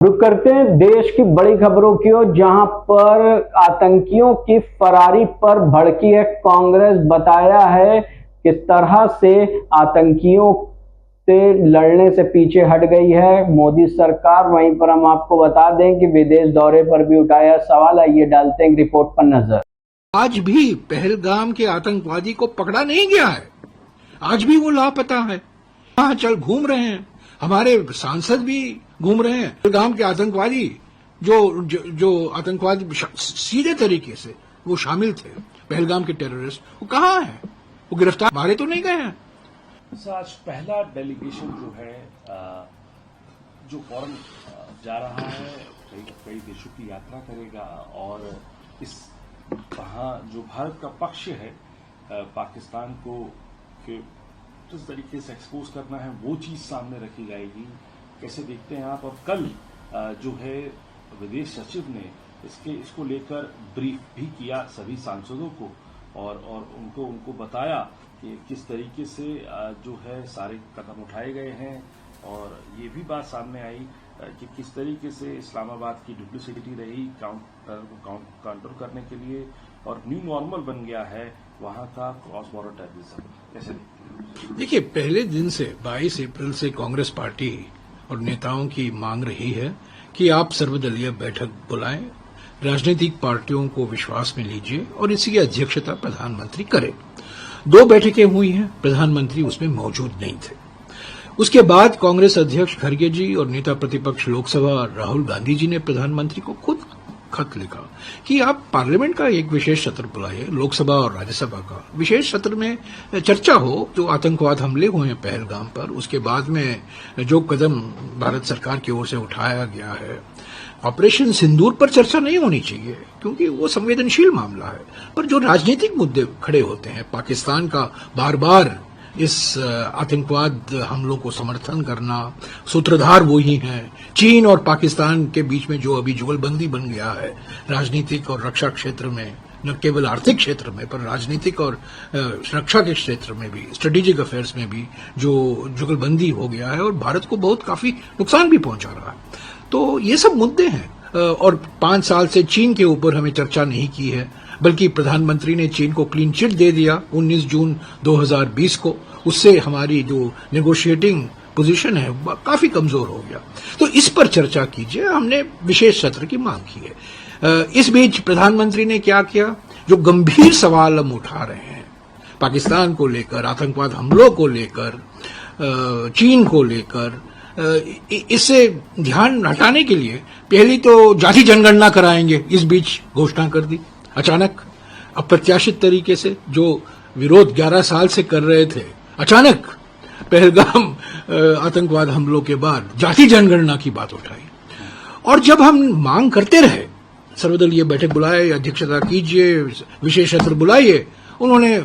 रुक करते हैं देश की बड़ी खबरों की ओर, जहां पर आतंकियों की फरारी पर भड़की है कांग्रेस। बताया है किस तरह से आतंकियों से लड़ने से पीछे हट गई है मोदी सरकार। वहीं पर हम आपको बता दें कि विदेश दौरे पर भी उठाया सवाल। आइए डालते हैं रिपोर्ट पर नजर। आज भी पहलगाम के आतंकवादी को पकड़ा नहीं गया है। आज भी वो लापता है, वहां चल घूम रहे हैं। हमारे सांसद भी घूम रहे हैं। पहलगाम के आतंकवादी जो आतंकवादी सीधे तरीके से वो शामिल थे, पहलगाम के टेररिस्ट, वो कहाँ हैं? वो गिरफ्तार मारे तो नहीं गए हैं। आज पहला डेलीगेशन जो है जो फॉरेन जा रहा है, कई देशों की यात्रा करेगा और इस वहाँ जो भारत का पक्ष है पाकिस्तान को जिस तरीके से एक्सपोज करना है वो चीज सामने रखी जाएगी। कैसे देखते हैं आप? और कल जो है विदेश सचिव ने इसको लेकर ब्रीफ भी किया सभी सांसदों को और उनको बताया कि किस तरीके से जो है सारे कदम उठाए गए हैं। और ये भी बात सामने आई कि किस तरीके से इस्लामाबाद की डुप्लिसिटी रही काउंटर करने के लिए और न्यू नॉर्मल बन गया है वहां का क्रॉस बॉर्डर टेररिज्म। कैसे देखिए, पहले दिन से 22 अप्रैल से कांग्रेस पार्टी और नेताओं की मांग रही है कि आप सर्वदलीय बैठक बुलाएं, राजनीतिक पार्टियों को विश्वास में लीजिए और इसकी अध्यक्षता प्रधानमंत्री करें। 2 बैठकें हुई हैं, प्रधानमंत्री उसमें मौजूद नहीं थे। उसके बाद कांग्रेस अध्यक्ष खड़गे जी और नेता प्रतिपक्ष लोकसभा राहुल गांधी जी ने प्रधानमंत्री को खुद खत लिखा कि आप पार्लियामेंट का एक विशेष सत्र बुलाइए, लोकसभा और राज्यसभा का विशेष सत्र में चर्चा हो जो आतंकवाद हमले हुए हैं पहलगाम पर, उसके बाद में जो कदम भारत सरकार की ओर से उठाया गया है। ऑपरेशन सिंदूर पर चर्चा नहीं होनी चाहिए क्योंकि वो संवेदनशील मामला है, पर जो राजनीतिक मुद्दे खड़े होते हैं, पाकिस्तान का बार बार इस आतंकवाद हमलों को समर्थन करना, सूत्रधार वो ही हैं। चीन और पाकिस्तान के बीच में जो अभी जुगलबंदी बन गया है राजनीतिक और रक्षा क्षेत्र में, न केवल आर्थिक क्षेत्र में पर राजनीतिक और रक्षा के क्षेत्र में भी, स्ट्रेटेजिक अफेयर्स में भी जो जुगलबंदी हो गया है और भारत को बहुत काफी नुकसान भी पहुंचा रहा है। तो ये सब मुद्दे हैं। और 5 साल से चीन के ऊपर हमें चर्चा नहीं की है, बल्कि प्रधानमंत्री ने चीन को क्लीन चिट दे दिया 19 जून 2020 को। उससे हमारी जो नेगोशिएटिंग पोजीशन है काफी कमजोर हो गया। तो इस पर चर्चा कीजिए, हमने विशेष सत्र की मांग की है। इस बीच प्रधानमंत्री ने क्या किया? जो गंभीर सवाल हम उठा रहे हैं पाकिस्तान को लेकर, आतंकवाद हमलों को लेकर, चीन को लेकर, इससे ध्यान हटाने के लिए पहली तो जाति जनगणना कराएंगे, इस बीच घोषणा कर दी अचानक। अप्रत्याशित तरीके से जो विरोध 11 साल से कर रहे थे, अचानक पहलगाम आतंकवाद हमलों के बाद जाति जनगणना की बात उठाई। और जब हम मांग करते रहे सर्वदलीय बैठक बुलाए, अध्यक्षता कीजिए, विशेष सत्र बुलाइए, उन्होंने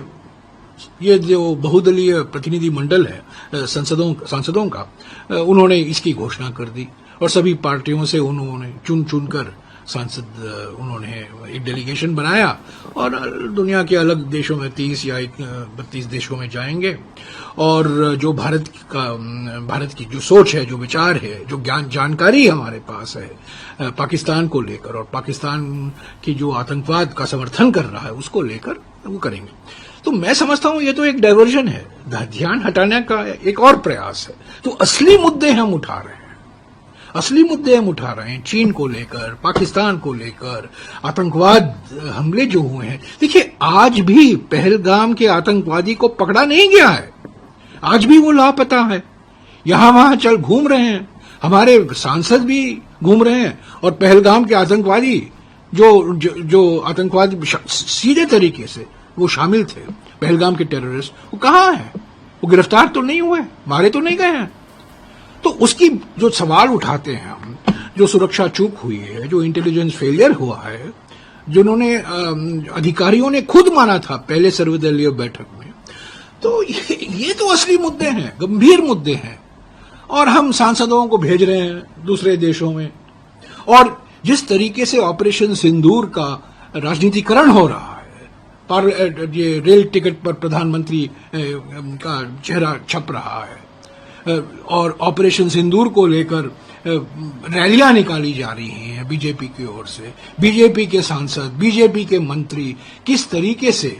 ये जो बहुदलीय प्रतिनिधि मंडल है सांसदों का, उन्होंने इसकी घोषणा कर दी और सभी पार्टियों से उन्होंने चुन कर सांसद उन्होंने एक डेलीगेशन बनाया और दुनिया के अलग देशों में 30 या 32 देशों में जाएंगे। और जो भारत की जो सोच है, जो विचार है, जो जानकारी हमारे पास है पाकिस्तान को लेकर और पाकिस्तान की जो आतंकवाद का समर्थन कर रहा है उसको लेकर वो करेंगे। तो मैं समझता हूं ये तो एक डायवर्जन है, ध्यान हटाने का एक और प्रयास है। तो असली मुद्दे हम उठा रहे हैं, चीन को लेकर, पाकिस्तान को लेकर, आतंकवाद हमले जो हुए हैं। देखिए, आज भी पहलगाम के आतंकवादी को पकड़ा नहीं गया है। आज भी वो लापता है, यहां वहां चल घूम रहे हैं। हमारे सांसद भी घूम रहे हैं और पहलगाम के आतंकवादी जो आतंकवादी सीधे तरीके से वो शामिल थे, पहलगाम के टेररिस्ट, वो कहाँ हैं? वो गिरफ्तार तो नहीं हुए, मारे तो नहीं गए हैं। तो उसकी जो सवाल उठाते हैं हम, जो सुरक्षा चूक हुई है, जो इंटेलिजेंस फेलियर हुआ है, जिन्होंने अधिकारियों ने खुद माना था पहले सर्वदलीय बैठक में, तो ये तो असली मुद्दे हैं, गंभीर मुद्दे हैं। और हम सांसदों को भेज रहे हैं दूसरे देशों में। और जिस तरीके से ऑपरेशन सिंदूर का राजनीतिकरण हो रहा है, पर ये रेल टिकट पर प्रधानमंत्री का चेहरा छप रहा है और ऑपरेशन सिंदूर को लेकर रैलियां निकाली जा रही हैं बीजेपी की ओर से, बीजेपी के सांसद, बीजेपी के मंत्री किस तरीके से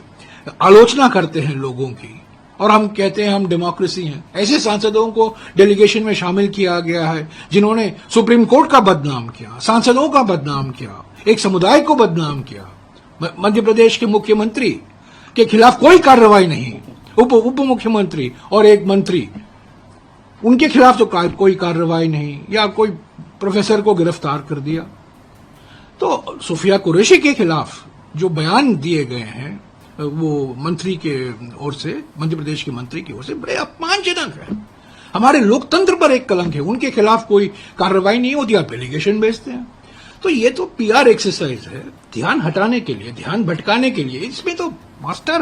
आलोचना करते हैं लोगों की, और हम कहते हैं हम डेमोक्रेसी हैं। ऐसे सांसदों को डेलीगेशन में शामिल किया गया है जिन्होंने सुप्रीम कोर्ट का बदनाम किया, सांसदों का बदनाम किया, एक समुदाय को बदनाम किया। मध्य प्रदेश के मुख्यमंत्री के खिलाफ कोई कार्रवाई नहीं, उप मुख्यमंत्री और एक मंत्री, उनके खिलाफ तो कोई कार्रवाई नहीं, या कोई प्रोफेसर को गिरफ्तार कर दिया। तो सूफिया कुरैशी के खिलाफ जो बयान दिए गए हैं वो मंत्री के ओर से, मध्य प्रदेश के मंत्री की ओर से, बड़े अपमानजनक है, हमारे लोकतंत्र पर एक कलंक है। उनके खिलाफ कोई कार्रवाई नहीं होती, आप डेलीगेशन भेजते हैं। तो ये तो पीआर एक्सरसाइज है, ध्यान हटाने के लिए, ध्यान भटकाने के लिए। इसमें तो मास्टर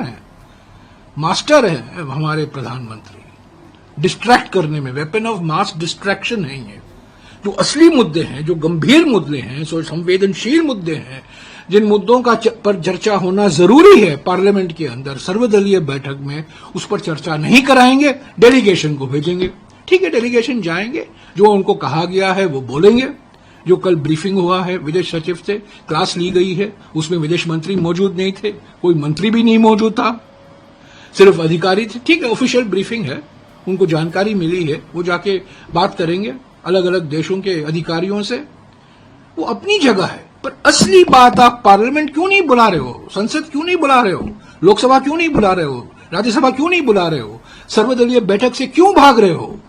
है हमारे प्रधानमंत्री, डिस्ट्रैक्ट करने में, वेपन ऑफ मास डिस्ट्रैक्शन है ये। जो असली मुद्दे हैं, जो गंभीर मुद्दे हैं, संवेदनशील मुद्दे हैं, जिन मुद्दों का पर चर्चा होना जरूरी है पार्लियामेंट के अंदर, सर्वदलीय बैठक में उस पर चर्चा नहीं कराएंगे, डेलीगेशन को भेजेंगे। ठीक है, डेलीगेशन जाएंगे, जो उनको कहा गया है वो बोलेंगे। जो कल ब्रीफिंग हुआ है विदेश सचिव से, क्लास ली गई है, उसमें विदेश मंत्री मौजूद नहीं थे, कोई मंत्री भी नहीं मौजूद था, सिर्फ अधिकारी थे। ठीक है, ऑफिशियल ब्रीफिंग है, उनको जानकारी मिली है, वो जाके बात करेंगे अलग अलग देशों के अधिकारियों से। वो अपनी जगह है, पर असली बात आप पार्लियामेंट क्यों नहीं बुला रहे हो, संसद क्यों नहीं बुला रहे हो, लोकसभा क्यों नहीं बुला रहे हो, राज्यसभा क्यों नहीं बुला रहे हो, सर्वदलीय बैठक से क्यों भाग रहे हो?